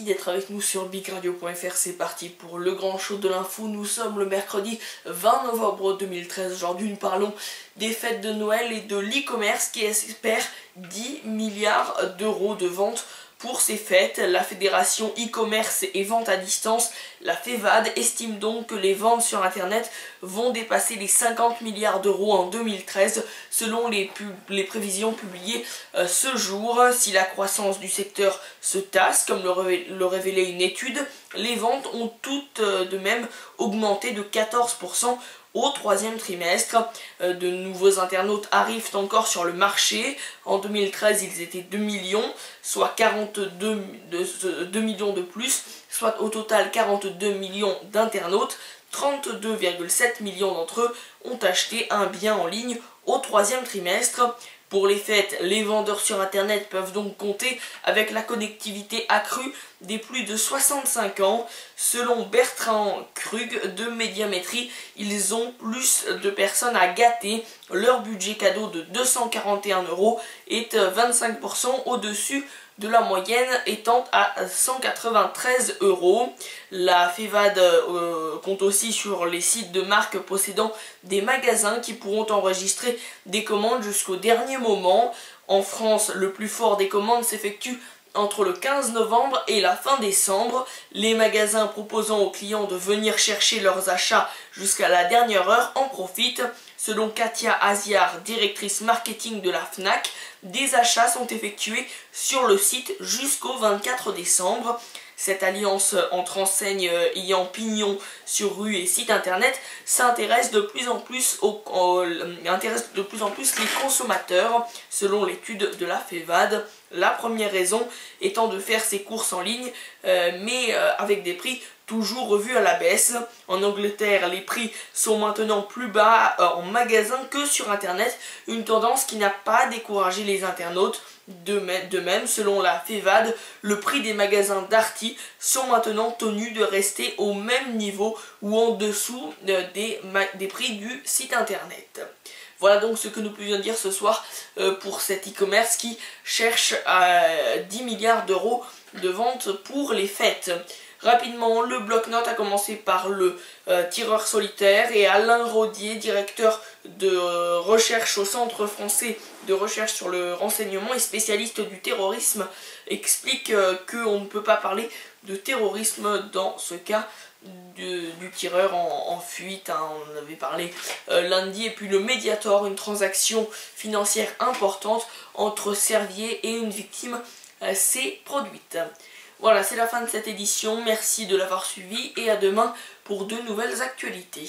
merci d'être avec nous sur bigradio.fr. C'est parti pour le grand show de l'info. Nous sommes le mercredi 20 novembre 2013. Aujourd'hui, nous parlons des fêtes de Noël et de l'e-commerce qui espère 10 milliards d'euros de ventes pour ces fêtes. La fédération e-commerce et vente à distance, la FEVAD, estime donc que les ventes sur internet vont dépasser les 50 milliards d'euros en 2013 selon les prévisions publiées ce jour. Si la croissance du secteur se tasse, comme le révélait une étude, les ventes ont toutes de même augmenté de 14% au troisième trimestre. De nouveaux internautes arrivent encore sur le marché. En 2013, ils étaient 2 millions, soit 2 millions de plus, soit au total 42 millions d'internautes. 32,7 millions d'entre eux ont acheté un bien en ligne au troisième trimestre. Pour les fêtes, les vendeurs sur internet peuvent donc compter avec la connectivité accrue des plus de 65 ans. Selon Bertrand Krug de Médiamétrie, ils ont plus de personnes à gâter. Leur budget cadeau de 241 € est 25% au-dessus de la moyenne, étant à 193 €. La FEVAD compte aussi sur les sites de marques possédant des magasins qui pourront enregistrer des commandes jusqu'au dernier moment. En France, le plus fort des commandes s'effectue entre le 15 novembre et la fin décembre. Les magasins proposant aux clients de venir chercher leurs achats jusqu'à la dernière heure en profitent. Selon Katia Aziar, directrice marketing de la Fnac, des achats sont effectués sur le site jusqu'au 24 décembre. Cette alliance entre enseignes ayant pignon sur rue et site internet intéresse de plus en plus les consommateurs, selon l'étude de la FEVAD. La première raison étant de faire ses courses en ligne, mais avec des prix toujours revus à la baisse. En Angleterre, les prix sont maintenant plus bas en magasin que sur internet, une tendance qui n'a pas découragé les internautes. De même, selon la FEVAD, le prix des magasins Darty sont maintenant tenus de rester au même niveau ou en dessous des prix du site internet. Voilà donc ce que nous pouvions dire ce soir pour cet e-commerce qui cherche 10 milliards d'euros de ventes pour les fêtes. Rapidement, le bloc-notes a commencé par le tireur solitaire et Alain Rodier, directeur de recherche au Centre français de recherche sur le renseignement et spécialiste du terrorisme, explique qu'on ne peut pas parler de terrorisme dans ce cas du tireur en fuite, hein, on en avait parlé lundi. Et puis le Mediator, une transaction financière importante entre Servier et une victime s'est produite. Voilà, c'est la fin de cette édition, merci de l'avoir suivi et à demain pour de nouvelles actualités.